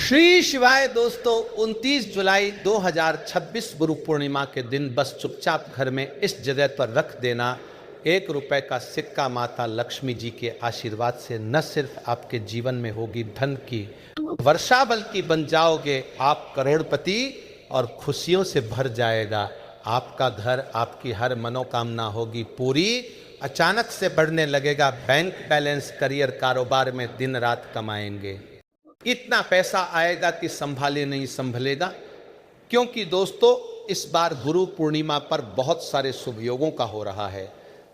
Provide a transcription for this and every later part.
श्री शिवाय दोस्तों, 29 जुलाई 2026 गुरु पूर्णिमा के दिन बस चुपचाप घर में इस जगह पर रख देना 1 रुपए का सिक्का माता लक्ष्मी जी के आशीर्वाद से न सिर्फ आपके जीवन में होगी धन की वर्षा, बल्कि बन जाओगे आप करोड़पति और खुशियों से भर जाएगा आपका घर। आपकी हर मनोकामना होगी पूरी। अचानक से बढ़ने लगेगा बैंक बैलेंस, करियर, कारोबार में दिन रात कमाएंगे। इतना पैसा आएगा कि संभाले नहीं संभलेगा। क्योंकि दोस्तों, इस बार गुरु पूर्णिमा पर बहुत सारे शुभ योगों का हो रहा है,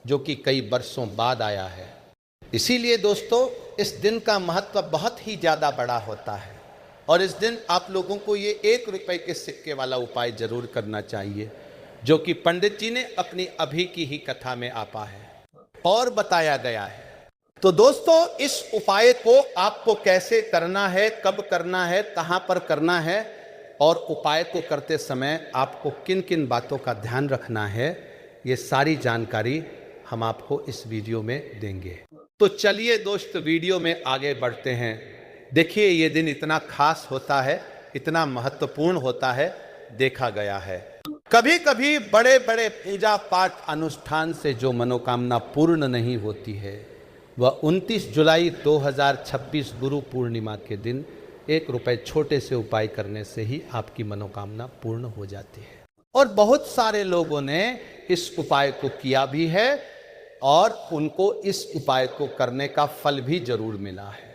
जो कि कई वर्षों बाद आया है। इसीलिए दोस्तों, इस दिन का महत्व बहुत ही ज़्यादा बड़ा होता है और इस दिन आप लोगों को ये 1 रुपए के सिक्के वाला उपाय जरूर करना चाहिए, जो कि पंडित जी ने अपनी अभी की ही कथा में आपा है और बताया गया है। तो दोस्तों, इस उपाय को आपको कैसे करना है, कब करना है, कहाँ पर करना है और उपाय को करते समय आपको किन किन बातों का ध्यान रखना है, ये सारी जानकारी हम आपको इस वीडियो में देंगे। तो चलिए दोस्त, वीडियो में आगे बढ़ते हैं। देखिए, ये दिन इतना खास होता है, इतना महत्वपूर्ण होता है, देखा गया है। कभी कभी बड़े बड़े पूजा पाठ अनुष्ठान से जो मनोकामना पूर्ण नहीं होती है, वह 29 जुलाई 2026 गुरु पूर्णिमा के दिन 1 रुपए छोटे से उपाय करने से ही आपकी मनोकामना पूर्ण हो जाती है। और बहुत सारे लोगों ने इस उपाय को किया भी है और उनको इस उपाय को करने का फल भी जरूर मिला है।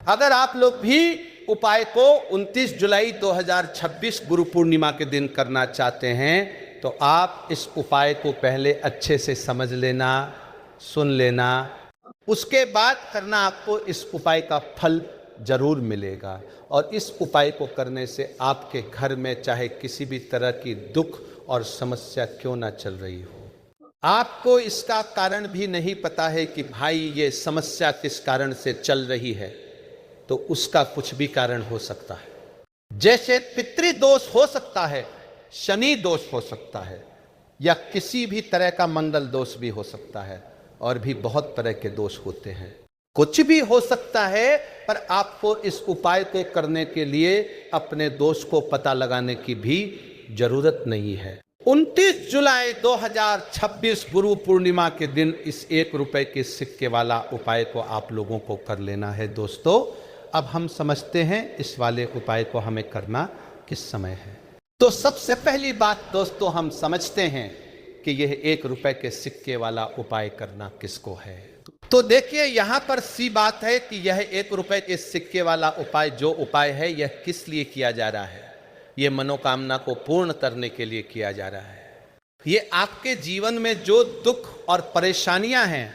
अगर आप लोग भी उपाय को 29 जुलाई 2026 गुरु पूर्णिमा के दिन करना चाहते हैं, तो आप इस उपाय को पहले अच्छे से समझ लेना, सुन लेना, उसके बाद करना। आपको इस उपाय का फल जरूर मिलेगा और इस उपाय को करने से आपके घर में चाहे किसी भी तरह की दुख और समस्या क्यों ना चल रही हो, आपको इसका कारण भी नहीं पता है कि भाई ये समस्या किस कारण से चल रही है, तो उसका कुछ भी कारण हो सकता है। जैसे पितृदोष हो सकता है, शनि दोष हो सकता है, या किसी भी तरह का मंगल दोष भी हो सकता है, और भी बहुत तरह के दोष होते हैं। कुछ भी हो सकता है, पर आपको इस उपाय को करने के लिए अपने दोष को पता लगाने की भी जरूरत नहीं है। 29 जुलाई 2026 गुरु पूर्णिमा के दिन इस 1 रुपए के सिक्के वाला उपाय को आप लोगों को कर लेना है। दोस्तों, अब हम समझते हैं इस वाले उपाय को हमें करना किस समय है। तो सबसे पहली बात दोस्तों, हम समझते हैं कि यह 1 रुपए के सिक्के वाला उपाय करना किसको है। तो देखिए, यहाँ पर सी बात है कि यह 1 रुपए के सिक्के वाला उपाय जो उपाय है, यह किस लिए किया जा रहा है। यह मनोकामना को पूर्ण करने के लिए किया जा रहा है। ये आपके जीवन में जो दुख और परेशानियां हैं,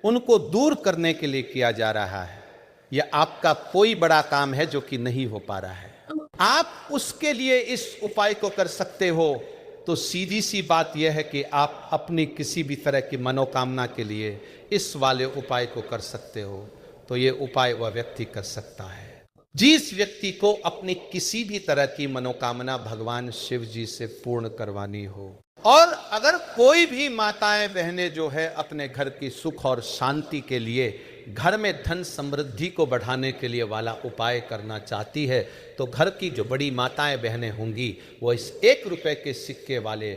उनको दूर करने के लिए किया जा रहा है। यह आपका कोई बड़ा काम है जो कि नहीं हो पा रहा है, आप उसके लिए इस उपाय को कर सकते हो। तो सीधी सी बात यह है कि आप अपनी किसी भी तरह की मनोकामना के लिए इस वाले उपाय को कर सकते हो। तो ये उपाय वह व्यक्ति कर सकता है जिस व्यक्ति को अपनी किसी भी तरह की मनोकामना भगवान शिव जी से पूर्ण करवानी हो। और अगर कोई भी माताएं बहनें जो है अपने घर की सुख और शांति के लिए, घर में धन समृद्धि को बढ़ाने के लिए वाला उपाय करना चाहती है, तो घर की जो बड़ी माताएं बहनें होंगी, वो इस 1 रुपए के सिक्के वाले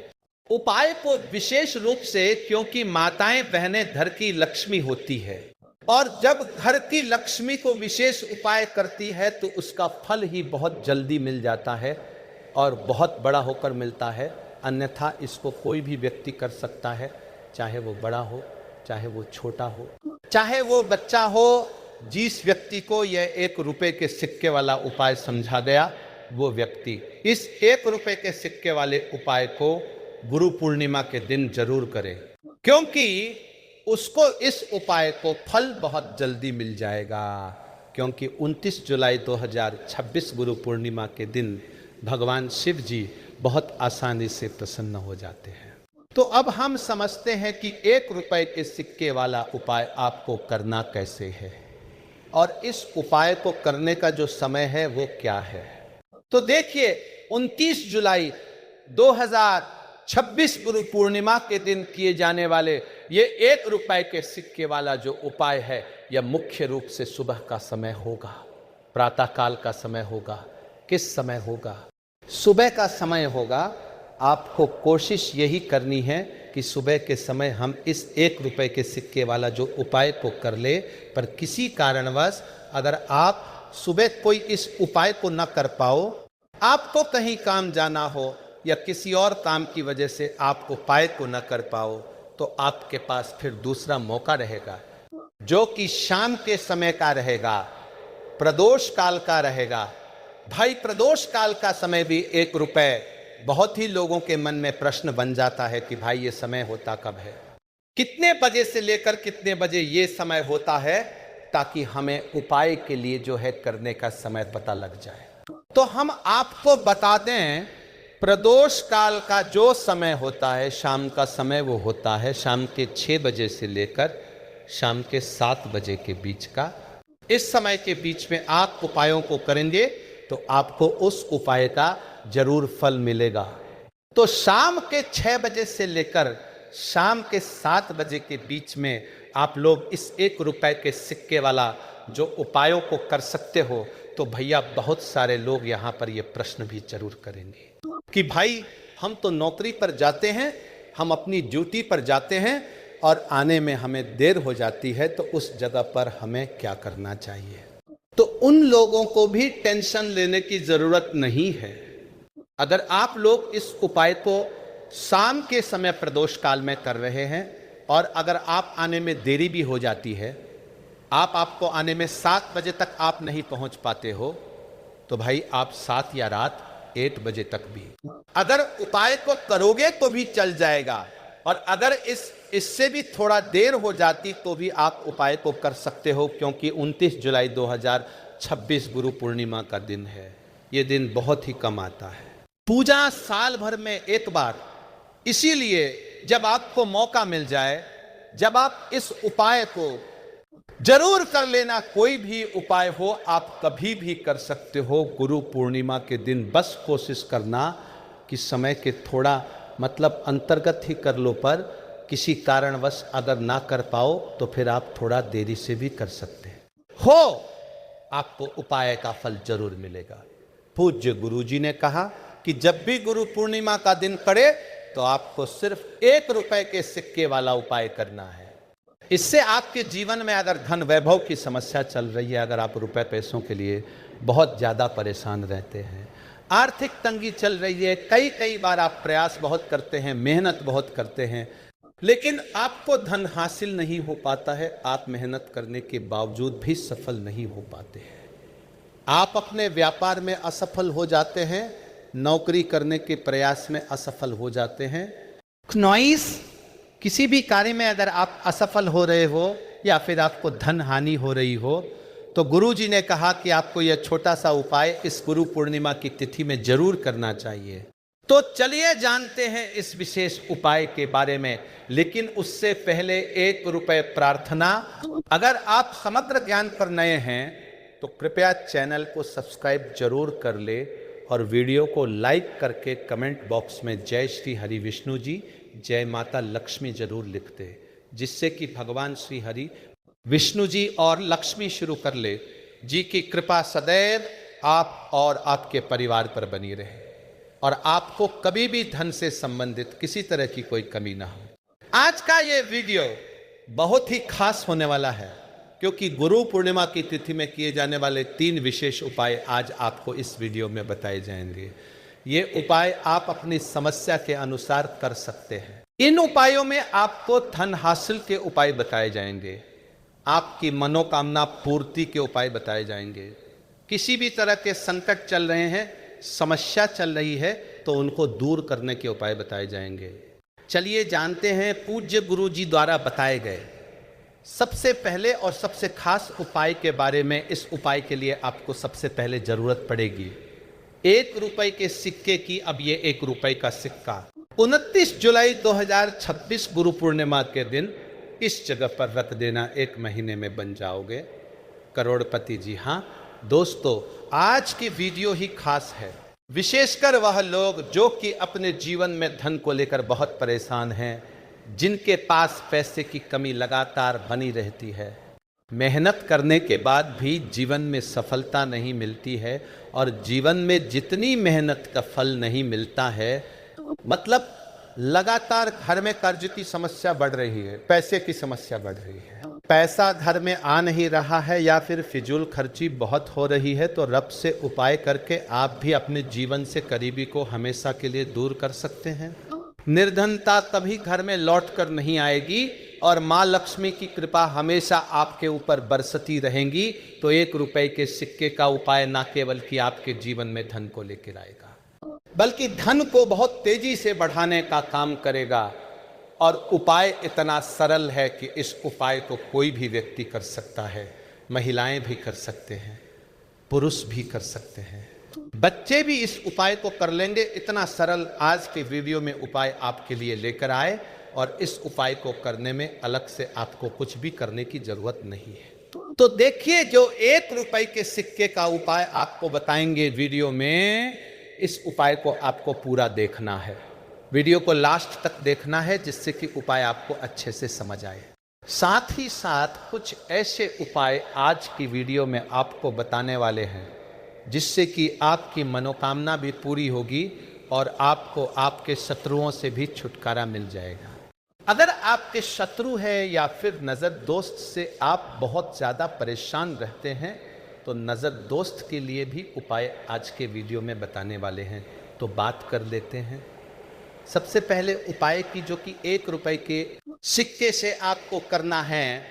उपाय को विशेष रूप से, क्योंकि माताएं बहनें घर की लक्ष्मी होती है और जब घर की लक्ष्मी को विशेष उपाय करती है तो उसका फल ही बहुत जल्दी मिल जाता है और बहुत बड़ा होकर मिलता है। अन्यथा इसको कोई भी व्यक्ति कर सकता है, चाहे वो बड़ा हो, चाहे वो छोटा हो, चाहे वो बच्चा हो। जिस व्यक्ति को यह 1 रुपए के सिक्के वाला उपाय समझा गया, वो व्यक्ति इस 1 रुपए के सिक्के वाले उपाय को गुरु पूर्णिमा के दिन जरूर करे, क्योंकि उसको इस उपाय को फल बहुत जल्दी मिल जाएगा। क्योंकि 29 जुलाई 2026 गुरु पूर्णिमा के दिन भगवान शिव जी बहुत आसानी से प्रसन्न हो जाते हैं। तो अब हम समझते हैं कि 1 रुपए के सिक्के वाला उपाय आपको करना कैसे है और इस उपाय को करने का जो समय है वो क्या है। तो देखिए, 29 जुलाई 2026 गुरु पूर्णिमा के दिन किए जाने वाले ये 1 रुपए के सिक्के वाला जो उपाय है, यह मुख्य रूप से सुबह का समय होगा। प्रातःकाल का समय होगा, किस समय होगा? सुबह का समय होगा। आपको कोशिश यही करनी है कि सुबह के समय हम इस 1 रुपए के सिक्के वाला जो उपाय को कर ले। पर किसी कारणवश अगर आप सुबह कोई इस उपाय को न कर पाओ, आपको कहीं काम जाना हो या किसी और काम की वजह से आप उपाय को न कर पाओ, तो आपके पास फिर दूसरा मौका रहेगा, जो कि शाम के समय का रहेगा, प्रदोष काल का रहेगा। भाई, प्रदोष काल का समय भी 1 रुपए, बहुत ही लोगों के मन में प्रश्न बन जाता है कि भाई ये समय होता कब है, कितने बजे से लेकर कितने बजे ये समय होता है, ताकि हमें उपाय के लिए जो है करने का समय पता लग जाए। तो हम आपको बता दें, प्रदोष काल का जो समय होता है, शाम का समय, वो होता है शाम के 6 बजे से लेकर शाम के 7 बजे के बीच का। इस समय के बीच में आप उपायों को करेंगे तो आपको उस उपाय का जरूर फल मिलेगा। तो शाम के 6 बजे से लेकर शाम के 7 बजे के बीच में आप लोग इस 1 रुपए के सिक्के वाला जो उपायों को कर सकते हो। तो भैया, बहुत सारे लोग यहाँ पर ये प्रश्न भी जरूर करेंगे कि भाई, हम तो नौकरी पर जाते हैं, हम अपनी ड्यूटी पर जाते हैं और आने में हमें देर हो जाती है, तो उस जगह पर हमें क्या करना चाहिए? तो उन लोगों को भी टेंशन लेने की जरूरत नहीं है। अगर आप लोग इस उपाय को शाम के समय प्रदोष काल में कर रहे हैं और अगर आप आने में देरी भी हो जाती है, आपको आने में 7 बजे तक आप नहीं पहुंच पाते हो, तो भाई आप 7 या रात 8 बजे तक भी अगर उपाय को करोगे तो भी चल जाएगा। और अगर इससे भी थोड़ा देर हो जाती तो भी आप उपाय को कर सकते हो, क्योंकि 29 जुलाई 2026 गुरु पूर्णिमा का दिन है। ये दिन बहुत ही कम आता है। पूजा साल भर में एक बार, इसीलिए जब आपको मौका मिल जाए, जब आप इस उपाय को जरूर कर लेना। कोई भी उपाय हो आप कभी भी कर सकते हो गुरु पूर्णिमा के दिन। बस कोशिश करना कि समय के थोड़ा मतलब अंतर्गत ही कर लो, पर किसी कारणवश अगर ना कर पाओ तो फिर आप थोड़ा देरी से भी कर सकते हो, आपको उपाय का फल जरूर मिलेगा। पूज्य गुरु जी ने कहा कि जब भी गुरु पूर्णिमा का दिन पड़े तो आपको सिर्फ 1 रुपए के सिक्के वाला उपाय करना है। इससे आपके जीवन में अगर धन वैभव की समस्या चल रही है, अगर आप रुपए पैसों के लिए बहुत ज़्यादा परेशान रहते हैं, आर्थिक तंगी चल रही है, कई बार आप प्रयास बहुत करते हैं, मेहनत बहुत करते हैं, लेकिन आपको धन हासिल नहीं हो पाता है, आप मेहनत करने के बावजूद भी सफल नहीं हो पाते हैं, आप अपने व्यापार में असफल हो जाते हैं, नौकरी करने के प्रयास में असफल हो जाते हैं, किसी भी कार्य में अगर आप असफल हो रहे हो या फिर आपको धन हानि हो रही हो, तो गुरु जी ने कहा कि आपको यह छोटा सा उपाय इस गुरु पूर्णिमा की तिथि में जरूर करना चाहिए। तो चलिए जानते हैं इस विशेष उपाय के बारे में, लेकिन उससे पहले 1 रुपए प्रार्थना। अगर आप समग्र ज्ञान पर नए हैं तो कृपया चैनल को सब्सक्राइब जरूर कर ले और वीडियो को लाइक करके कमेंट बॉक्स में जय श्री हरि विष्णु जी, जय माता लक्ष्मी जरूर लिखते, जिससे कि भगवान श्री हरि विष्णु जी और लक्ष्मी शुरू कर ले जी की कृपा सदैव आप और आपके परिवार पर बनी रहे और आपको कभी भी धन से संबंधित किसी तरह की कोई कमी ना हो। आज का ये वीडियो बहुत ही खास होने वाला है, क्योंकि गुरु पूर्णिमा की तिथि में किए जाने वाले 3 विशेष उपाय आज आपको इस वीडियो में बताए जाएंगे। ये उपाय आप अपनी समस्या के अनुसार कर सकते हैं। इन उपायों में आपको धन हासिल के उपाय बताए जाएंगे, आपकी मनोकामना पूर्ति के उपाय बताए जाएंगे, किसी भी तरह के संकट चल रहे हैं, समस्या चल रही है तो उनको दूर करने के उपाय बताए जाएंगे। चलिए जानते हैं पूज्य गुरु जी द्वारा बताए गए सबसे पहले और सबसे खास उपाय के बारे में। इस उपाय के लिए आपको सबसे पहले जरूरत पड़ेगी 1 रुपए के सिक्के की। अब ये 1 रुपए का सिक्का 29 जुलाई 2026 गुरु पूर्णिमा के दिन इस जगह पर रख देना, 1 महीने में बन जाओगे करोड़पति। जी हाँ दोस्तों, आज की वीडियो ही खास है, विशेषकर वह लोग जो कि अपने जीवन में धन को लेकर बहुत परेशान हैं, जिनके पास पैसे की कमी लगातार बनी रहती है, मेहनत करने के बाद भी जीवन में सफलता नहीं मिलती है और जीवन में जितनी मेहनत का फल नहीं मिलता है, मतलब लगातार घर में कर्ज की समस्या बढ़ रही है, पैसे की समस्या बढ़ रही है, पैसा घर में आ नहीं रहा है या फिर फिजूल खर्ची बहुत हो रही है, तो रब से उपाय करके आप भी अपने जीवन से करीबी को हमेशा के लिए दूर कर सकते हैं। निर्धनता कभी घर में लौट कर नहीं आएगी और माँ लक्ष्मी की कृपा हमेशा आपके ऊपर बरसती रहेंगी। तो 1 रुपए के सिक्के का उपाय ना केवल कि आपके जीवन में धन को लेकर आएगा, बल्कि धन को बहुत तेजी से बढ़ाने का काम करेगा। और उपाय इतना सरल है कि इस उपाय को कोई भी व्यक्ति कर सकता है, महिलाएं भी कर सकते हैं, पुरुष भी कर सकते हैं, बच्चे भी इस उपाय को कर लेंगे। इतना सरल आज के वीडियो में उपाय आपके लिए लेकर आए और इस उपाय को करने में अलग से आपको कुछ भी करने की जरूरत नहीं है। तो देखिए, जो 1 रुपए के सिक्के का उपाय आपको बताएंगे वीडियो में, इस उपाय को आपको पूरा देखना है, वीडियो को लास्ट तक देखना है, जिससे कि उपाय आपको अच्छे से समझ आए। साथ ही साथ कुछ ऐसे उपाय आज की वीडियो में आपको बताने वाले हैं जिससे कि आपकी मनोकामना भी पूरी होगी और आपको आपके शत्रुओं से भी छुटकारा मिल जाएगा। अगर आपके शत्रु है या फिर नज़र दोस्त से आप बहुत ज़्यादा परेशान रहते हैं, तो नज़र दोस्त के लिए भी उपाय आज के वीडियो में बताने वाले हैं। तो बात कर लेते हैं। सबसे पहले उपाय की, जो कि 1 रुपए के सिक्के से आपको करना है,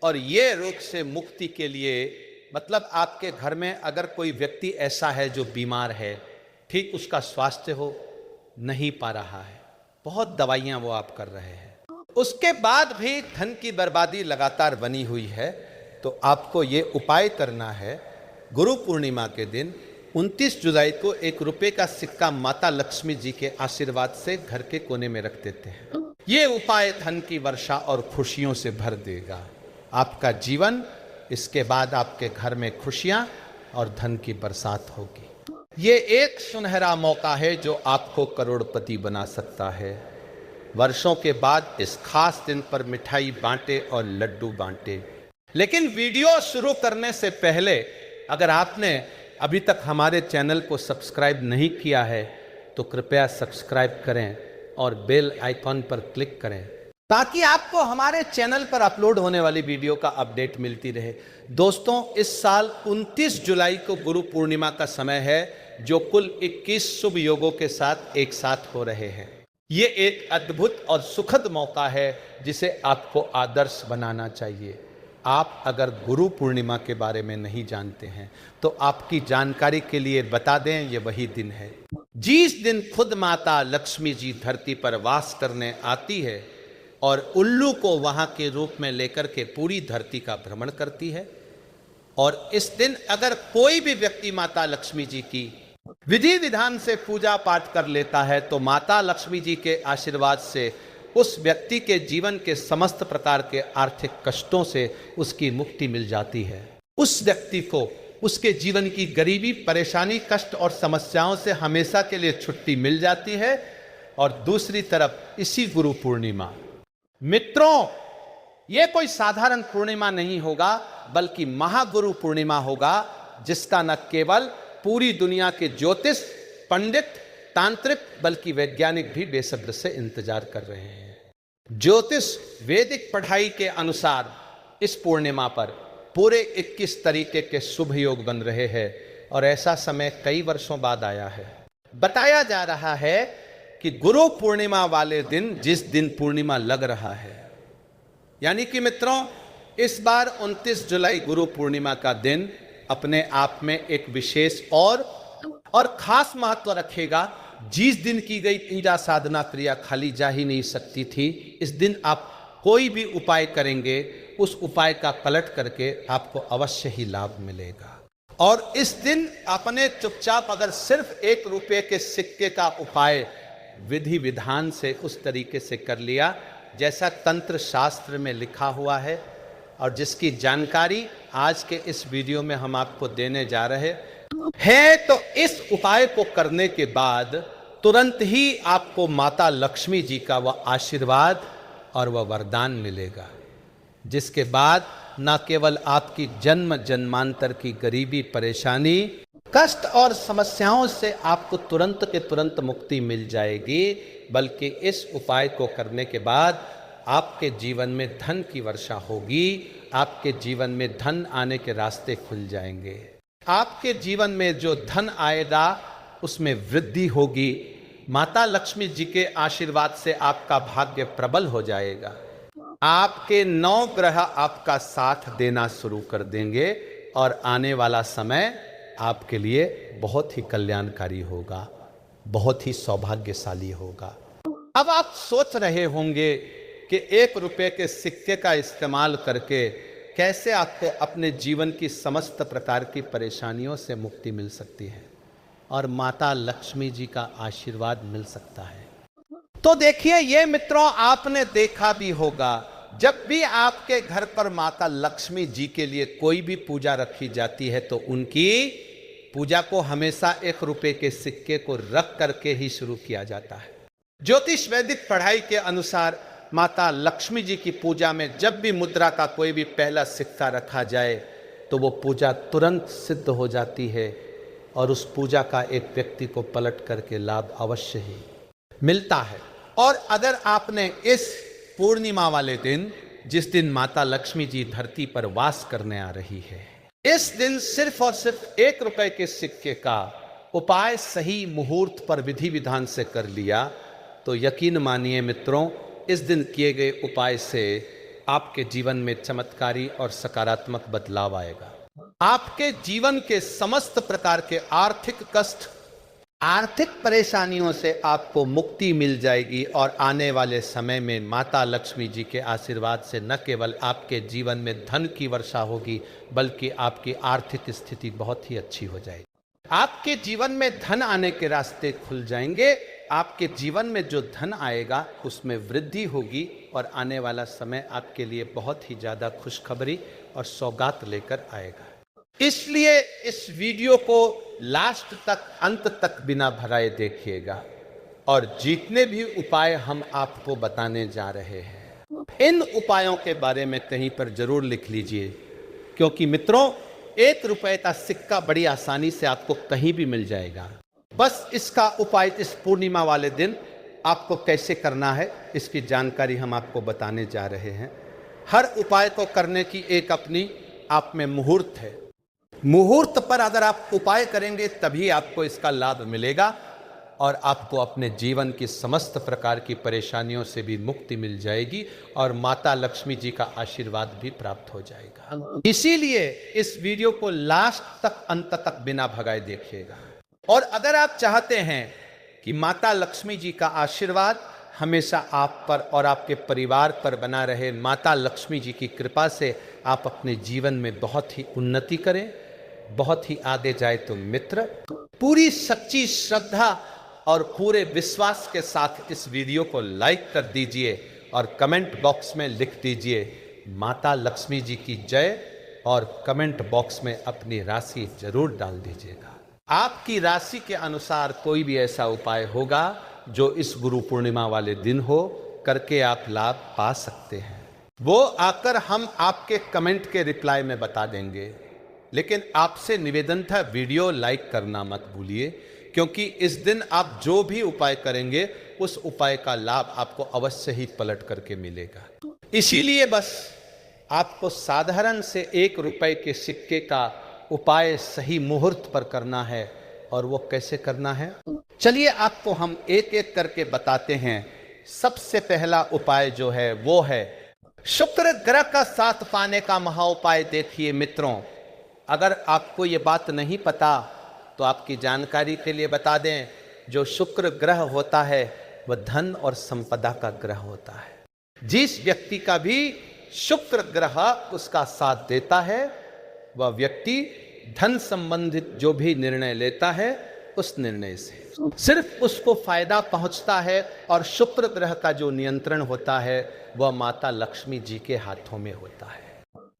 और ये रोग से मुक्ति के लिए, मतलब आपके घर में अगर कोई व्यक्ति ऐसा है जो बीमार है, ठीक उसका स्वास्थ्य हो नहीं पा रहा है, बहुत दवाइयाँ वो आप कर रहे हैं, उसके बाद भी धन की बर्बादी लगातार बनी हुई है, तो आपको ये उपाय करना है। गुरु पूर्णिमा के दिन 29 जुलाई को 1 रुपए का सिक्का माता लक्ष्मी जी के आशीर्वाद से घर के कोने में रख देते हैं। ये उपाय धन की वर्षा और खुशियों से भर देगा आपका जीवन। इसके बाद आपके घर में खुशियां और धन की बरसात होगी। ये एक सुनहरा मौका है जो आपको करोड़पति बना सकता है। वर्षों के बाद इस खास दिन पर मिठाई बांटे और लड्डू बांटे। लेकिन वीडियो शुरू करने से पहले, अगर आपने अभी तक हमारे चैनल को सब्सक्राइब नहीं किया है तो कृपया सब्सक्राइब करें और बेल आइकॉन पर क्लिक करें, ताकि आपको हमारे चैनल पर अपलोड होने वाली वीडियो का अपडेट मिलती रहे। दोस्तों, इस साल 29 जुलाई को गुरु पूर्णिमा का समय है, जो कुल 21 शुभ योगों के साथ एक साथ हो रहे हैं। ये एक अद्भुत और सुखद मौका है जिसे आपको आदर्श बनाना चाहिए। आप अगर गुरु पूर्णिमा के बारे में नहीं जानते हैं तो आपकी जानकारी के लिए बता दें, ये वही दिन है जिस दिन खुद माता लक्ष्मी जी धरती पर वास करने आती है और उल्लू को वहां के रूप में लेकर के पूरी धरती का भ्रमण करती है। और इस दिन अगर कोई भी व्यक्ति माता लक्ष्मी जी की विधि विधान से पूजा पाठ कर लेता है तो माता लक्ष्मी जी के आशीर्वाद से उस व्यक्ति के जीवन के समस्त प्रकार के आर्थिक कष्टों से उसकी मुक्ति मिल जाती है। उस व्यक्ति को उसके जीवन की गरीबी, परेशानी, कष्ट और समस्याओं से हमेशा के लिए छुट्टी मिल जाती है। और दूसरी तरफ इसी गुरु पूर्णिमा, मित्रों, ये कोई साधारण पूर्णिमा नहीं होगा, बल्कि महागुरु पूर्णिमा होगा, जिसका न केवल पूरी दुनिया के ज्योतिष, पंडित, तांत्रिक, बल्कि वैज्ञानिक भी बेसब्र से इंतजार कर रहे हैं। ज्योतिष वैदिक पढ़ाई के अनुसार इस पूर्णिमा पर पूरे 21 तरीके के शुभ योग बन रहे हैं और ऐसा समय कई वर्षों बाद आया है। बताया जा रहा है कि गुरु पूर्णिमा वाले दिन, जिस दिन पूर्णिमा लग रहा है, यानी कि मित्रों, इस बार 29 जुलाई गुरु पूर्णिमा का दिन अपने आप में एक विशेष और खास महत्व रखेगा। जिस दिन की गई पूजा साधना क्रिया खाली जा ही नहीं सकती थी। इस दिन आप कोई भी उपाय करेंगे, उस उपाय का पलट करके आपको अवश्य ही लाभ मिलेगा। और इस दिन अपने चुपचाप अगर सिर्फ 1 रुपये के सिक्के का उपाय विधि विधान से उस तरीके से कर लिया जैसा तंत्र शास्त्र में लिखा हुआ है, और जिसकी जानकारी आज के इस वीडियो में हम आपको देने जा रहे हैं, तो इस उपाय को करने के बाद तुरंत ही आपको माता लक्ष्मी जी का वह आशीर्वाद और वह वरदान मिलेगा, जिसके बाद न केवल आपकी जन्म जन्मांतर की गरीबी परेशानी कष्ट और समस्याओं से आपको तुरंत के तुरंत मुक्ति मिल जाएगी, बल्कि इस उपाय को करने के बाद आपके जीवन में धन की वर्षा होगी। आपके जीवन में धन आने के रास्ते खुल जाएंगे। आपके जीवन में जो धन आएगा उसमें वृद्धि होगी। माता लक्ष्मी जी के आशीर्वाद से आपका भाग्य प्रबल हो जाएगा। आपके 9 ग्रह आपका साथ देना शुरू कर देंगे और आने वाला समय आपके लिए बहुत ही कल्याणकारी होगा, बहुत ही सौभाग्यशाली होगा। अब आप सोच रहे होंगे कि 1 रुपए के सिक्के का इस्तेमाल करके कैसे आपको अपने जीवन की समस्त प्रकार की परेशानियों से मुक्ति मिल सकती है और माता लक्ष्मी जी का आशीर्वाद मिल सकता है। तो देखिए ये मित्रों, आपने देखा भी होगा, जब भी आपके घर पर माता लक्ष्मी जी के लिए कोई भी पूजा रखी जाती है तो उनकी पूजा को हमेशा 1 रुपए के सिक्के को रख करके ही शुरू किया जाता है। ज्योतिष वैदिक पढ़ाई के अनुसार माता लक्ष्मी जी की पूजा में जब भी मुद्रा का कोई भी पहला सिक्का रखा जाए तो वो पूजा तुरंत सिद्ध हो जाती है और उस पूजा का एक व्यक्ति को पलट करके लाभ अवश्य ही मिलता है। और अगर आपने इस पूर्णिमा वाले दिन, जिस दिन माता लक्ष्मी जी धरती पर वास करने आ रही है, इस दिन सिर्फ और सिर्फ 1 रुपए के सिक्के का उपाय सही मुहूर्त पर विधि विधान से कर लिया तो यकीन मानिए मित्रों, इस दिन किए गए उपाय से आपके जीवन में चमत्कारी और सकारात्मक बदलाव आएगा। आपके जीवन के समस्त प्रकार के आर्थिक कष्ट, आर्थिक परेशानियों से आपको मुक्ति मिल जाएगी और आने वाले समय में माता लक्ष्मी जी के आशीर्वाद से न केवल आपके जीवन में धन की वर्षा होगी, बल्कि आपकी आर्थिक स्थिति बहुत ही अच्छी हो जाएगी। आपके जीवन में धन आने के रास्ते खुल जाएंगे। आपके जीवन में जो धन आएगा उसमें वृद्धि होगी और आने वाला समय आपके लिए बहुत ही ज़्यादा खुशखबरी और सौगात लेकर आएगा। इसलिए इस वीडियो को लास्ट तक, अंत तक बिना भराए देखिएगा और जितने भी उपाय हम आपको बताने जा रहे हैं, इन उपायों के बारे में कहीं पर जरूर लिख लीजिए, क्योंकि मित्रों 1 रुपए का सिक्का बड़ी आसानी से आपको कहीं भी मिल जाएगा। बस इसका उपाय इस पूर्णिमा वाले दिन आपको कैसे करना है, इसकी जानकारी हम आपको बताने जा रहे हैं। हर उपाय को करने की एक अपनी आप में मुहूर्त है। मुहूर्त पर अगर आप उपाय करेंगे तभी आपको इसका लाभ मिलेगा और आपको अपने जीवन की समस्त प्रकार की परेशानियों से भी मुक्ति मिल जाएगी और माता लक्ष्मी जी का आशीर्वाद भी प्राप्त हो जाएगा। इसीलिए इस वीडियो को लास्ट तक, अंत तक बिना भगाए देखिएगा। और अगर आप चाहते हैं कि माता लक्ष्मी जी का आशीर्वाद हमेशा आप पर और आपके परिवार पर बना रहे, माता लक्ष्मी जी की कृपा से आप अपने जीवन में बहुत ही उन्नति करें, बहुत ही आगे जाए, तो मित्र पूरी सच्ची श्रद्धा और पूरे विश्वास के साथ इस वीडियो को लाइक कर दीजिए और कमेंट बॉक्स में लिख दीजिए माता लक्ष्मी जी की जय और कमेंट बॉक्स में अपनी राशि जरूर डाल दीजिएगा। आपकी राशि के अनुसार कोई भी ऐसा उपाय होगा जो इस गुरु पूर्णिमा वाले दिन हो, करके आप लाभ पा सकते हैं। वो आकर हम आपके कमेंट के रिप्लाई में बता देंगे। लेकिन आपसे निवेदन था, वीडियो लाइक करना मत भूलिए, क्योंकि इस दिन आप जो भी उपाय करेंगे उस उपाय का लाभ आपको अवश्य ही पलट करके मिलेगा। इसीलिए बस आपको साधारण से 1 रुपए के सिक्के का उपाय सही मुहूर्त पर करना है। और वो कैसे करना है, चलिए आपको हम एक एक करके बताते हैं। सबसे पहला उपाय जो है वो है शुक्र ग्रह का साथ पाने का महा उपाय। देखिए मित्रों, अगर आपको ये बात नहीं पता तो आपकी जानकारी के लिए बता दें, जो शुक्र ग्रह होता है वह धन और संपदा का ग्रह होता है। जिस व्यक्ति का भी शुक्र ग्रह उसका साथ देता है वह व्यक्ति धन संबंधित जो भी निर्णय लेता है उस निर्णय से सिर्फ उसको फायदा पहुंचता है। और शुक्र ग्रह का जो नियंत्रण होता है वह माता लक्ष्मी जी के हाथों में होता है।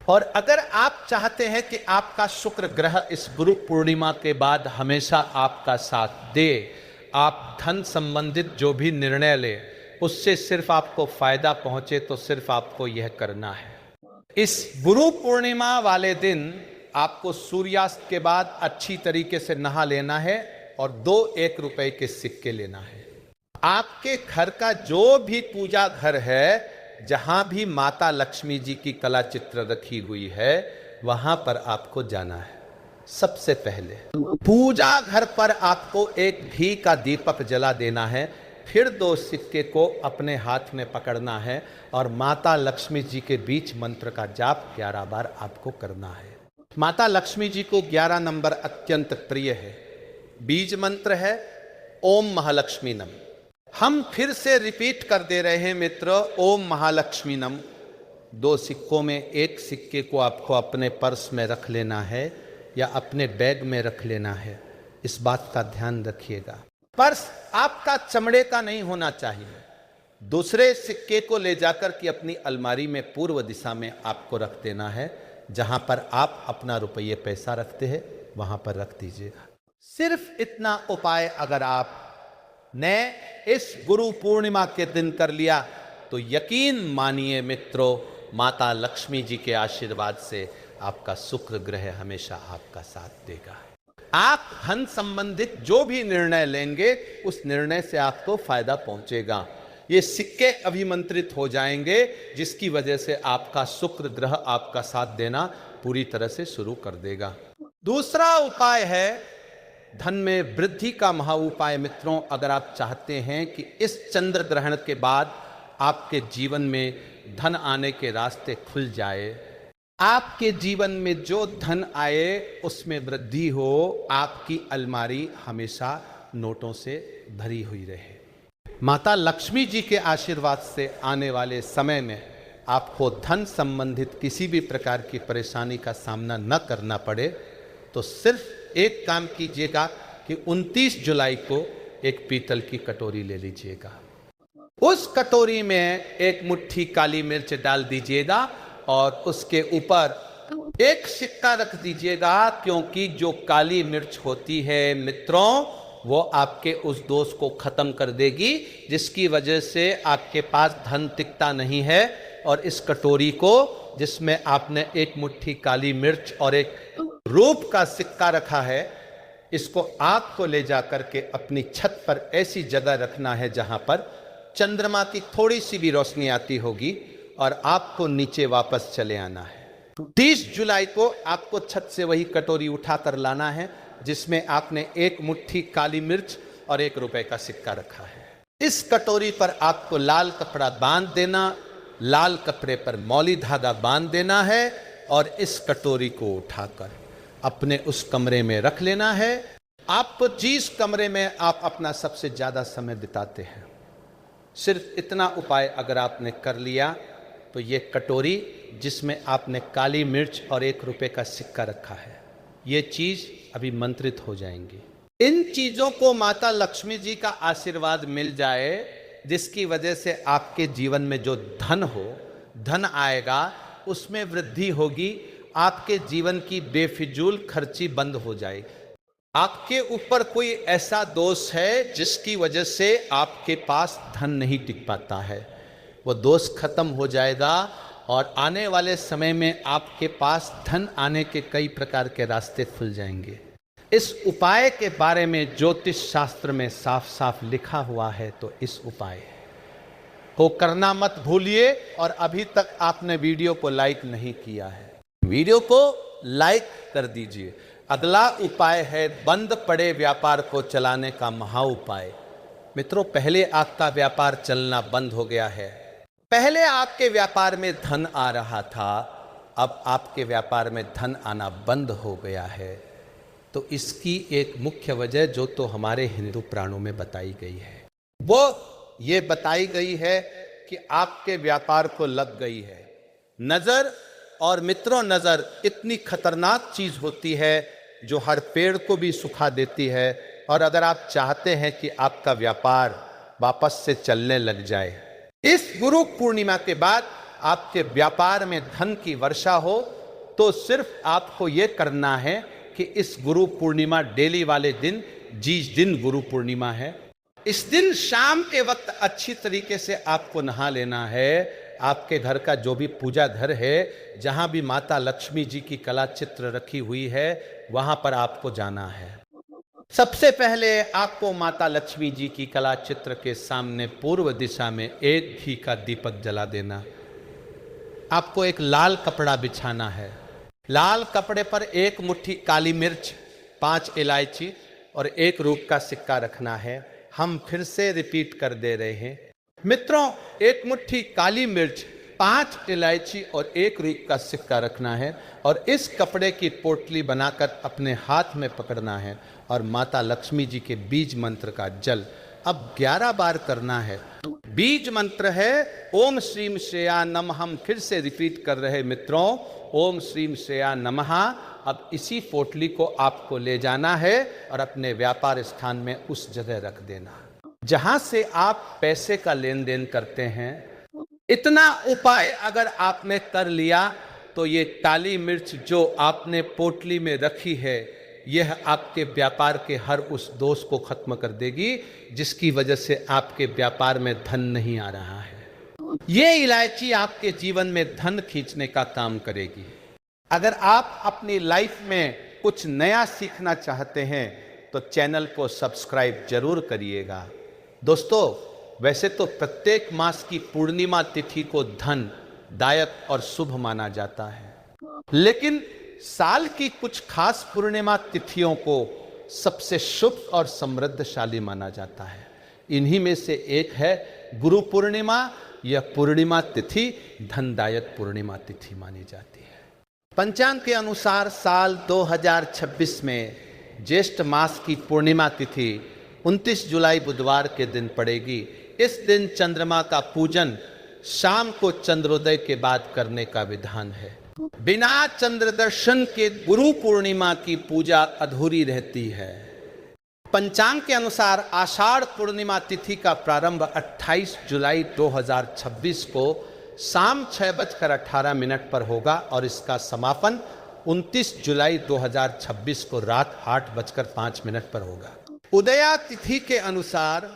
और अगर आप चाहते हैं कि आपका शुक्र ग्रह इस गुरु पूर्णिमा के बाद हमेशा आपका साथ दे, आप धन संबंधित जो भी निर्णय ले उससे सिर्फ आपको फायदा पहुंचे, तो सिर्फ आपको यह करना है। इस गुरु पूर्णिमा वाले दिन आपको सूर्यास्त के बाद अच्छी तरीके से नहा लेना है और 2 1 रुपए के सिक्के लेना है। आपके घर का जो भी पूजा घर है, जहां भी माता लक्ष्मी जी की कला चित्र रखी हुई है, वहां पर आपको जाना है। सबसे पहले पूजा घर पर आपको एक घी का दीपक जला देना है, फिर 2 सिक्के को अपने हाथ में पकड़ना है और माता लक्ष्मी जी के बीच मंत्र का जाप 11 बार आपको करना है। माता लक्ष्मी जी को 11 नंबर अत्यंत प्रिय है। बीज मंत्र है ओम महालक्ष्मी नम। हम फिर से रिपीट कर दे रहे हैं मित्र, ओम महालक्ष्मी नम। 2 सिक्कों में एक सिक्के को आपको अपने पर्स में रख लेना है या अपने बैग में रख लेना है। इस बात का ध्यान रखिएगा। पर्स आपका चमड़े का नहीं होना चाहिए। दूसरे सिक्के को ले जाकर के अपनी अलमारी में पूर्व दिशा में आपको रख देना है। जहां पर आप अपना रुपये पैसा रखते हैं वहां पर रख दीजिएगा। सिर्फ इतना उपाय अगर आप ने इस गुरु पूर्णिमा के दिन कर लिया तो यकीन मानिए मित्रों, माता लक्ष्मी जी के आशीर्वाद से आपका शुक्र ग्रह हमेशा आपका साथ देगा। आप धन संबंधित जो भी निर्णय लेंगे उस निर्णय से आपको फायदा पहुंचेगा। ये सिक्के अभिमंत्रित हो जाएंगे, जिसकी वजह से आपका शुक्र ग्रह आपका साथ देना पूरी तरह से शुरू कर देगा। दूसरा उपाय है धन में वृद्धि का महा उपाय। मित्रों, अगर आप चाहते हैं कि इस चंद्र ग्रहण के बाद आपके जीवन में धन आने के रास्ते खुल जाए, आपके जीवन में जो धन आए उसमें वृद्धि हो, आपकी अलमारी हमेशा नोटों से भरी हुई रहे, माता लक्ष्मी जी के आशीर्वाद से आने वाले समय में आपको धन संबंधित किसी भी प्रकार की परेशानी का सामना न करना पड़े, तो सिर्फ एक काम कीजिएगा कि 29 जुलाई को एक पीतल की कटोरी ले लीजिएगा। उस कटोरी में एक मुट्ठी काली मिर्च डाल दीजिएगा और उसके ऊपर एक सिक्का रख दीजिएगा, क्योंकि जो काली मिर्च होती है मित्रों, वो आपके उस दोष को खत्म कर देगी जिसकी वजह से आपके पास धन टिकता नहीं है। और इस कटोरी को, जिसमें आपने एक मुट्ठी काली मिर्च और एक रूप का सिक्का रखा है, इसको आपको ले जाकर के अपनी छत पर ऐसी जगह रखना है जहां पर चंद्रमा की थोड़ी सी भी रोशनी आती होगी, और आपको नीचे वापस चले आना है। 30 जुलाई को आपको छत से वही कटोरी उठाकर लाना है जिसमें आपने एक मुट्ठी काली मिर्च और 1 रुपए का सिक्का रखा है। इस कटोरी पर आपको लाल कपड़ा बांध देना, लाल कपड़े पर मौली धागा बांध देना है और इस कटोरी को उठाकर अपने उस कमरे में रख लेना है। आप जिस कमरे में आप अपना सबसे ज्यादा समय बिताते हैं, सिर्फ इतना उपाय अगर आपने कर लिया तो ये कटोरी जिसमें आपने काली मिर्च और 1 रुपए का सिक्का रखा है, ये चीज अभी मंत्रित हो जाएंगी। इन चीजों को माता लक्ष्मी जी का आशीर्वाद मिल जाए, जिसकी वजह से आपके जीवन में जो धन आएगा, उसमें वृद्धि होगी। आपके जीवन की बेफिजूल खर्ची बंद हो जाएगी। आपके ऊपर कोई ऐसा दोष है जिसकी वजह से आपके पास धन नहीं टिक पाता है, वो दोष खत्म हो जाएगा और आने वाले समय में आपके पास धन आने के कई प्रकार के रास्ते खुल जाएंगे। इस उपाय के बारे में ज्योतिष शास्त्र में साफ साफ लिखा हुआ है, तो इस उपाय को करना मत भूलिए। और अभी तक आपने वीडियो को लाइक नहीं किया है, वीडियो को लाइक कर दीजिए। अगला उपाय है बंद पड़े व्यापार को चलाने का महा उपाय। मित्रों, पहले आपका व्यापार चलना बंद हो गया है। पहले आपके व्यापार में धन आ रहा था, अब आपके व्यापार में धन आना बंद हो गया है। तो इसकी एक मुख्य वजह जो तो हमारे हिंदू पुराणों में बताई गई है, वो ये बताई गई है कि आपके व्यापार को लग गई है नजर। और मित्रों, नजर इतनी खतरनाक चीज होती है जो हर पेड़ को भी सुखा देती है। और अगर आप चाहते हैं कि आपका व्यापार वापस से चलने लग जाए, इस गुरु पूर्णिमा के बाद आपके व्यापार में धन की वर्षा हो, तो सिर्फ आपको यह करना है कि इस गुरु पूर्णिमा डेली वाले दिन, जिस दिन गुरु पूर्णिमा है, इस दिन शाम के वक्त अच्छी तरीके से आपको नहा लेना है आपके घर का जो भी पूजा घर है, जहाँ भी माता लक्ष्मी जी की कला चित्र रखी हुई है, वहाँ पर आपको जाना है। सबसे पहले आपको माता लक्ष्मी जी की कला चित्र के सामने पूर्व दिशा में एक घी का दीपक जला देना। आपको एक लाल कपड़ा बिछाना है। लाल कपड़े पर एक मुट्ठी काली मिर्च, 5 इलायची और 1 रूप का सिक्का रखना है। हम फिर से रिपीट कर दे रहे हैं मित्रों, 1 मुट्ठी काली मिर्च, 5 इलायची और 1 रूप का सिक्का रखना है और इस कपड़े की पोटली बनाकर अपने हाथ में पकड़ना है और माता लक्ष्मी जी के बीज मंत्र का जल अब 11 बार करना है। बीज मंत्र है ओम श्रीम श्रेया नमः। हम फिर से रिपीट कर रहे मित्रों, ओम श्रीम श्रेया नमः। अब इसी पोटली को आपको ले जाना है और अपने व्यापार स्थान में उस जगह रख देना जहां से आप पैसे का लेन देन करते हैं। इतना उपाय अगर आपने कर लिया तो ये काली मिर्च जो आपने पोटली में रखी है, यह आपके व्यापार के हर उस दोष को खत्म कर देगी जिसकी वजह से आपके व्यापार में धन नहीं आ रहा है। ये इलायची आपके जीवन में धन खींचने का काम करेगी। अगर आप अपनी लाइफ में कुछ नया सीखना चाहते हैं तो चैनल को सब्सक्राइब जरूर करिएगा। दोस्तों, वैसे तो प्रत्येक मास की पूर्णिमा तिथि को धन दायक और शुभ माना जाता है, लेकिन साल की कुछ खास पूर्णिमा तिथियों को सबसे शुभ और समृद्धशाली माना जाता है। इन्हीं में से एक है गुरु पूर्णिमा। यह पूर्णिमा तिथि धनदायक पूर्णिमा तिथि मानी जाती है। पंचांग के अनुसार साल 2026 में ज्येष्ठ मास की पूर्णिमा तिथि 29 जुलाई बुधवार के दिन पड़ेगी। इस दिन चंद्रमा का पूजन शाम को चंद्रोदय के बाद करने का विधान है। बिना चंद्र दर्शन के गुरु पूर्णिमा की पूजा अधूरी रहती है। पंचांग के अनुसार आषाढ़ पूर्णिमा तिथि का प्रारंभ 28 जुलाई 2026 को शाम 6:18 पर होगा और इसका समापन 29 जुलाई 2026 को रात 8:05 पर होगा। उदया तिथि के अनुसार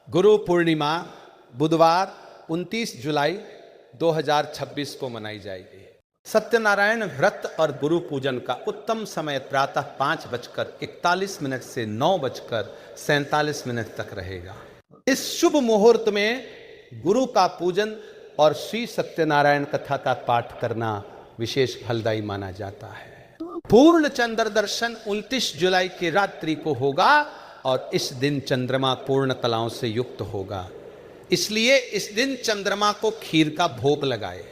गुरु पूर्णिमा बुधवार 29 जुलाई 2026 को मनाई जाएगी। सत्यनारायण व्रत और गुरु पूजन का उत्तम समय प्रातः 5:41 से 9:47 तक रहेगा। इस शुभ मुहूर्त में गुरु का पूजन और श्री सत्यनारायण कथा का पाठ करना विशेष फलदायी माना जाता है। पूर्ण चंद्र दर्शन 29 जुलाई की रात्रि को होगा और इस दिन चंद्रमा पूर्ण कलाओं से युक्त होगा, इसलिए इस दिन चंद्रमा को खीर का भोग लगाए।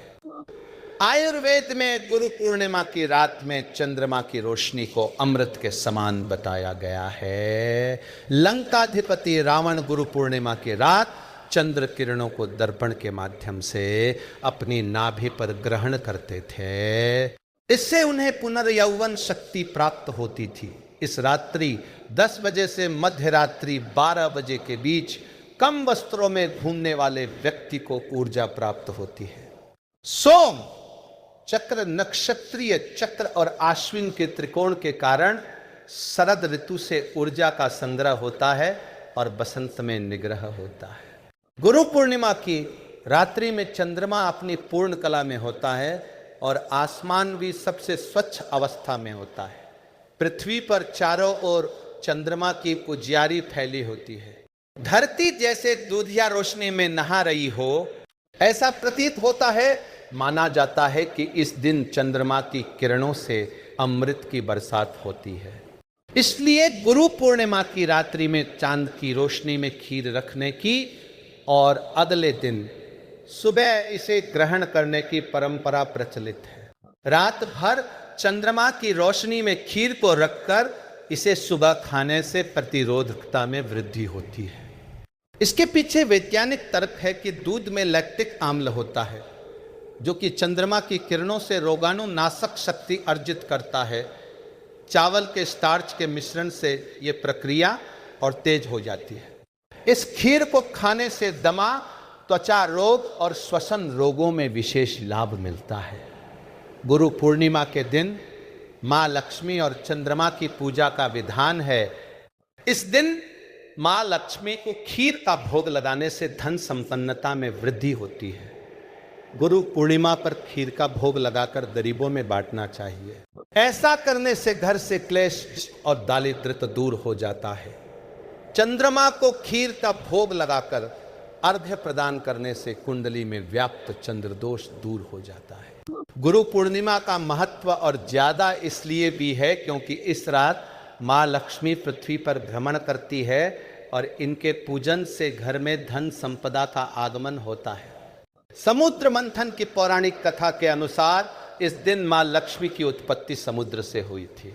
आयुर्वेद में गुरु पूर्णिमा की रात में चंद्रमा की रोशनी को अमृत के समान बताया गया है। लंकाधिपति रावण गुरु पूर्णिमा की रात चंद्र किरणों को दर्पण के माध्यम से अपनी नाभि पर ग्रहण करते थे। इससे उन्हें पुनर्यौवन शक्ति प्राप्त होती थी। इस रात्रि 10 बजे से मध्य रात्रि 12 बजे के बीच कम वस्त्रों में घूमने वाले व्यक्ति को ऊर्जा प्राप्त होती है। सोम चक्र, नक्षत्रीय चक्र और आश्विन के त्रिकोण के कारण शरद ऋतु से ऊर्जा का संग्रह होता है और बसंत में निग्रह होता है। गुरु पूर्णिमा की रात्रि में चंद्रमा अपनी पूर्ण कला में होता है और आसमान भी सबसे स्वच्छ अवस्था में होता है। पृथ्वी पर चारों ओर चंद्रमा की उजियारी फैली होती है। धरती जैसे दूधिया रोशनी में नहा रही हो ऐसा प्रतीत होता है। माना जाता है कि इस दिन चंद्रमा की किरणों से अमृत की बरसात होती है। इसलिए गुरु पूर्णिमा की रात्रि में चांद की रोशनी में खीर रखने की और अगले दिन सुबह इसे ग्रहण करने की परंपरा प्रचलित है। रात भर चंद्रमा की रोशनी में खीर को रखकर इसे सुबह खाने से प्रतिरोधकता में वृद्धि होती है। इसके पीछे वैज्ञानिक तर्क है कि दूध में लैक्टिक अम्ल होता है जो कि चंद्रमा की किरणों से रोगाणुनाशक शक्ति अर्जित करता है। चावल के स्टार्च के मिश्रण से यह प्रक्रिया और तेज हो जाती है। इस खीर को खाने से दमा, त्वचा रोग और श्वसन रोगों में विशेष लाभ मिलता है। गुरु पूर्णिमा के दिन माँ लक्ष्मी और चंद्रमा की पूजा का विधान है। इस दिन माँ लक्ष्मी को खीर का भोग लगाने से धन संपन्नता में वृद्धि होती है। गुरु पूर्णिमा पर खीर का भोग लगाकर गरीबों में बांटना चाहिए। ऐसा करने से घर से क्लेश और दारिद्र्य दूर हो जाता है। चंद्रमा को खीर का भोग लगाकर अर्घ्य प्रदान करने से कुंडली में व्याप्त चंद्र दोष दूर हो जाता है। गुरु पूर्णिमा का महत्व और ज्यादा इसलिए भी है क्योंकि इस रात माँ लक्ष्मी पृथ्वी पर भ्रमण करती है और इनके पूजन से घर में धन संपदा का आगमन होता है। समुद्र मंथन की पौराणिक कथा के अनुसार इस दिन माँ लक्ष्मी की उत्पत्ति समुद्र से हुई थी,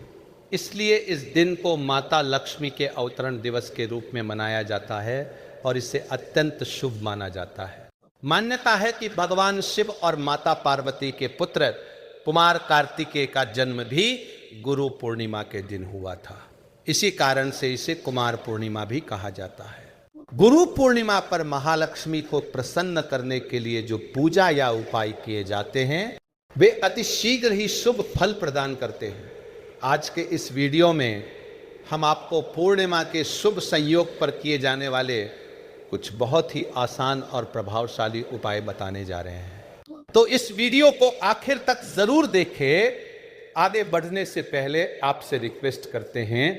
इसलिए इस दिन को माता लक्ष्मी के अवतरण दिवस के रूप में मनाया जाता है और इसे अत्यंत शुभ माना जाता है। मान्यता है कि भगवान शिव और माता पार्वती के पुत्र कुमार कार्तिकेय का जन्म भी गुरु पूर्णिमा के दिन हुआ था। इसी कारण से इसे कुमार पूर्णिमा भी कहा जाता है। गुरु पूर्णिमा पर महालक्ष्मी को प्रसन्न करने के लिए जो पूजा या उपाय किए जाते हैं वे अति शीघ्र ही शुभ फल प्रदान करते हैं। आज के इस वीडियो में हम आपको पूर्णिमा के शुभ संयोग पर किए जाने वाले कुछ बहुत ही आसान और प्रभावशाली उपाय बताने जा रहे हैं, तो इस वीडियो को आखिर तक जरूर देखें। आगे बढ़ने से पहले आपसे रिक्वेस्ट करते हैं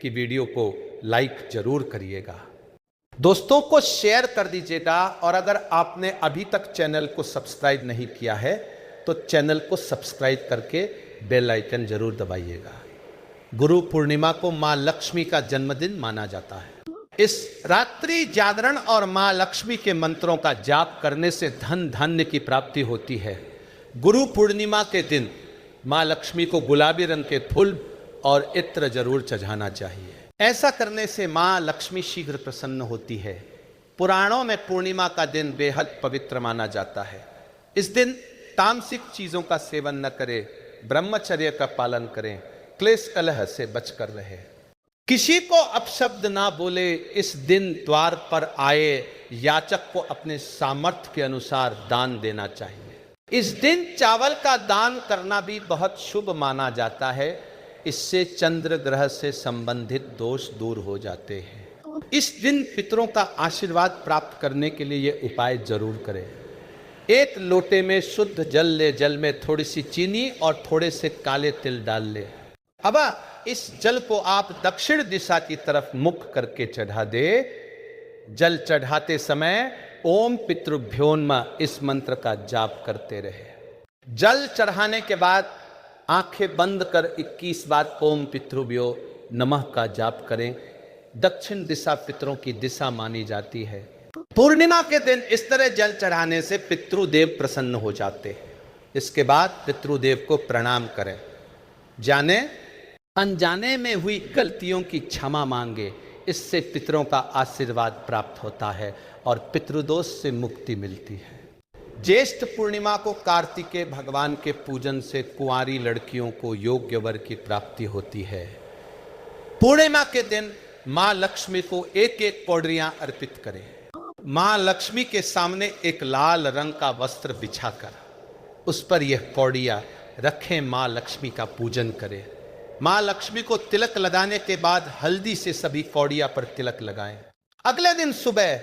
कि वीडियो को लाइक जरूर करिएगा, दोस्तों को शेयर कर दीजिएगा और अगर आपने अभी तक चैनल को सब्सक्राइब नहीं किया है तो चैनल को सब्सक्राइब करके बेल आइकन जरूर दबाइएगा। गुरु पूर्णिमा को मां लक्ष्मी का जन्मदिन माना जाता है। इस रात्रि जागरण और मां लक्ष्मी के मंत्रों का जाप करने से धन धान्य की प्राप्ति होती है। गुरु पूर्णिमा के दिन मां लक्ष्मी को गुलाबी रंग के फूल और इत्र जरूर चढ़ाना चाहिए। ऐसा करने से मां लक्ष्मी शीघ्र प्रसन्न होती है। पुराणों में पूर्णिमा का दिन बेहद पवित्र माना जाता है। इस दिन तामसिक चीजों का सेवन न करें, ब्रह्मचर्य का पालन करें, क्लेश कलह से बचकर रहे, किसी को अपशब्द ना बोले। इस दिन द्वार पर आए याचक को अपने सामर्थ्य के अनुसार दान देना चाहिए। इस दिन चावल का दान करना भी बहुत शुभ माना जाता है। इससे चंद्र ग्रह से संबंधित दोष दूर हो जाते हैं। इस दिन पितरों का आशीर्वाद प्राप्त करने के लिए ये उपाय जरूर करें। एक लोटे में शुद्ध जल ले, जल में थोड़ी सी चीनी और थोड़े से काले तिल डाल ले। अब इस जल को आप दक्षिण दिशा की तरफ मुख करके चढ़ा दे। जल चढ़ाते समय ओम पितृभ्यो नमः इस मंत्र का जाप करते रहे। जल चढ़ाने के बाद आंखें बंद कर 21 बार ओम पितृभ्यो नमः का जाप करें। दक्षिण दिशा पितरों की दिशा मानी जाती है। पूर्णिमा के दिन इस तरह जल चढ़ाने से पितृदेव प्रसन्न हो जाते हैं। इसके बाद पितृदेव को प्रणाम करें। जाने अनजाने में हुई गलतियों की क्षमा मांगे, इससे पितरों का आशीर्वाद प्राप्त होता है और पितृदोष से मुक्ति मिलती है। ज्येष्ठ पूर्णिमा को कार्तिकेय भगवान के पूजन से कुंवारी लड़कियों को योग्य वर की प्राप्ति होती है। पूर्णिमा के दिन मां लक्ष्मी को एक एक कौड़ियां अर्पित करें। मां लक्ष्मी के सामने एक लाल रंग का वस्त्र बिछाकर उस पर यह कौड़ियां रखें। मां लक्ष्मी का पूजन करें। मां लक्ष्मी को तिलक लगाने के बाद हल्दी से सभी कौड़ियां पर तिलक लगाएं। अगले दिन सुबह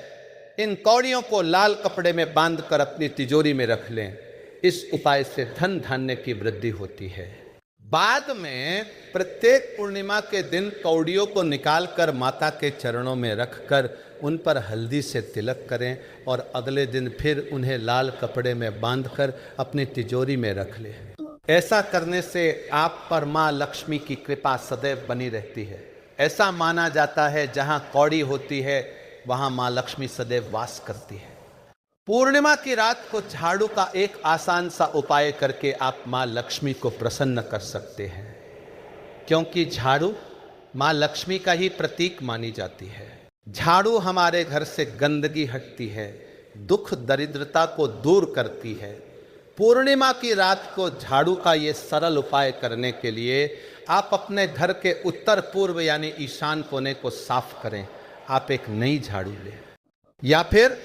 इन कौड़ियों को लाल कपड़े में बांधकर अपनी तिजोरी में रख लें। इस उपाय से धन धान्य की वृद्धि होती है। बाद में प्रत्येक पूर्णिमा के दिन कौड़ियों को निकालकर माता के चरणों में रखकर उन पर हल्दी से तिलक करें और अगले दिन फिर उन्हें लाल कपड़े में बांधकर अपनी तिजोरी में रख लें। ऐसा करने से आप पर मां लक्ष्मी की कृपा सदैव बनी रहती है। ऐसा माना जाता है जहां कौड़ी होती है वहां मां लक्ष्मी सदैव वास करती है। पूर्णिमा की रात को झाड़ू का एक आसान सा उपाय करके आप मां लक्ष्मी को प्रसन्न कर सकते हैं, क्योंकि झाड़ू मां लक्ष्मी का ही प्रतीक मानी जाती है। झाड़ू हमारे घर से गंदगी हटती है, दुख दरिद्रता को दूर करती है। पूर्णिमा की रात को झाड़ू का ये सरल उपाय करने के लिए आप अपने घर के उत्तर पूर्व यानी ईशान कोने को साफ करें। आप एक नई झाड़ू लें या फिर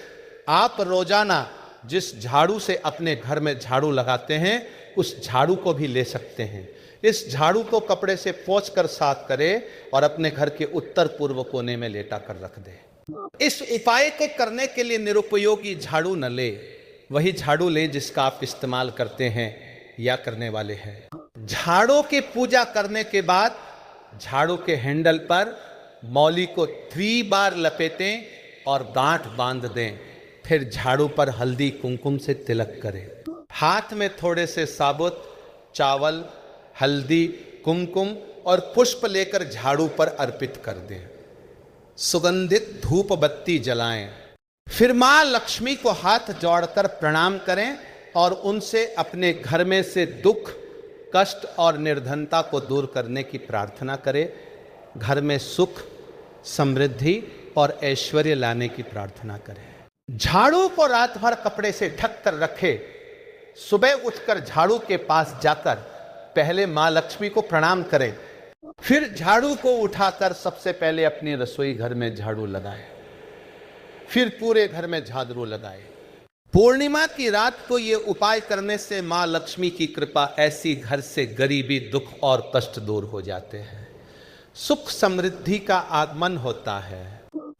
आप रोजाना जिस झाड़ू से अपने घर में झाड़ू लगाते हैं उस झाड़ू को भी ले सकते हैं। इस झाड़ू को कपड़े से पोंछ कर साफ करें और अपने घर के उत्तर पूर्व कोने में लेटा कर रख दें। इस उपाय के करने के लिए निरुपयोगी झाड़ू न ले, वही झाड़ू लें जिसका आप इस्तेमाल करते हैं या करने वाले हैं। झाड़ू की पूजा करने के बाद झाड़ू के हैंडल पर मौली को 3 बार लपेटें और गांठ बांध दें। फिर झाड़ू पर हल्दी कुमकुम से तिलक करें। हाथ में थोड़े से साबुत चावल, हल्दी, कुमकुम और पुष्प लेकर झाड़ू पर अर्पित कर दें। सुगंधित धूप बत्ती जलाएं। फिर मां लक्ष्मी को हाथ जोड़कर प्रणाम करें और उनसे अपने घर में से दुख, कष्ट और निर्धनता को दूर करने की प्रार्थना करें। घर में सुख, समृद्धि और ऐश्वर्य लाने की प्रार्थना करें। झाड़ू को रात भर कपड़े से ढक कर रखें। सुबह उठकर झाड़ू के पास जाकर पहले मां लक्ष्मी को प्रणाम करें। फिर झाड़ू को उठाकर सबसे पहले अपनी रसोई घर में झाड़ू लगाएं। फिर पूरे घर में झाड़ू लगाएं। पूर्णिमा की रात को ये उपाय करने से मां लक्ष्मी की कृपा ऐसी घर से गरीबी, दुख और कष्ट दूर हो जाते हैं। सुख समृद्धि का आगमन होता है।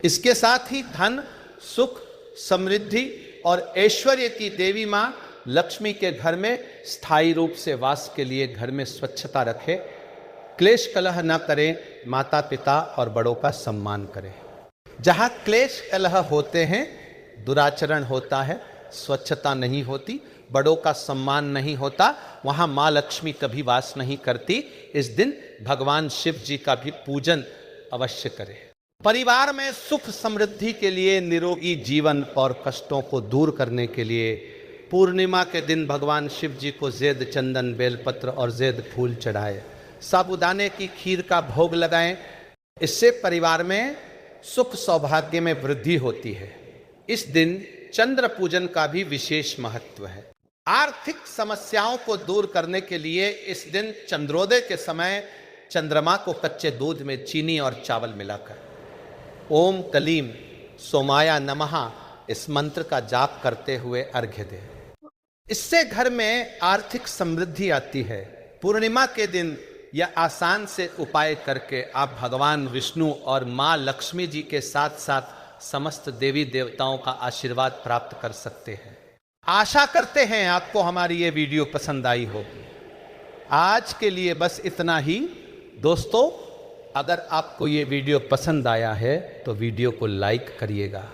इसके साथ ही धन, सुख, समृद्धि और ऐश्वर्य की देवी मां लक्ष्मी के घर में स्थायी रूप से वास के लिए घर में स्वच्छता रखें। क्लेश कलह न करें। माता पिता और बड़ों का सम्मान करें। जहाँ क्लेश कलह होते हैं, दुराचरण होता है, स्वच्छता नहीं होती, बड़ों का सम्मान नहीं होता, वहाँ माँ लक्ष्मी कभी वास नहीं करती। इस दिन भगवान शिव जी का भी पूजन अवश्य करें। परिवार में सुख समृद्धि के लिए, निरोगी जीवन और कष्टों को दूर करने के लिए पूर्णिमा के दिन भगवान शिव जी को ज़ेद चंदन, बेलपत्र और ज़ेद फूल चढ़ाए। साबूदाने की खीर का भोग लगाएं। इससे परिवार में सुख सौभाग्य में वृद्धि होती है। इस दिन चंद्र पूजन का भी विशेष महत्व है। आर्थिक समस्याओं को दूर करने के लिए इस दिन चंद्रोदय के समय चंद्रमा को कच्चे दूध में चीनी और चावल मिलाकर ओम कलीम सोमाया नमः इस मंत्र का जाप करते हुए अर्घ्य दें। इससे घर में आर्थिक समृद्धि आती है। पूर्णिमा के दिन यह आसान से उपाय करके आप भगवान विष्णु और माँ लक्ष्मी जी के साथ साथ समस्त देवी देवताओं का आशीर्वाद प्राप्त कर सकते हैं। आशा करते हैं आपको हमारी ये वीडियो पसंद आई होगी। आज के लिए बस इतना ही। दोस्तों, अगर आपको ये वीडियो पसंद आया है तो वीडियो को लाइक करिएगा।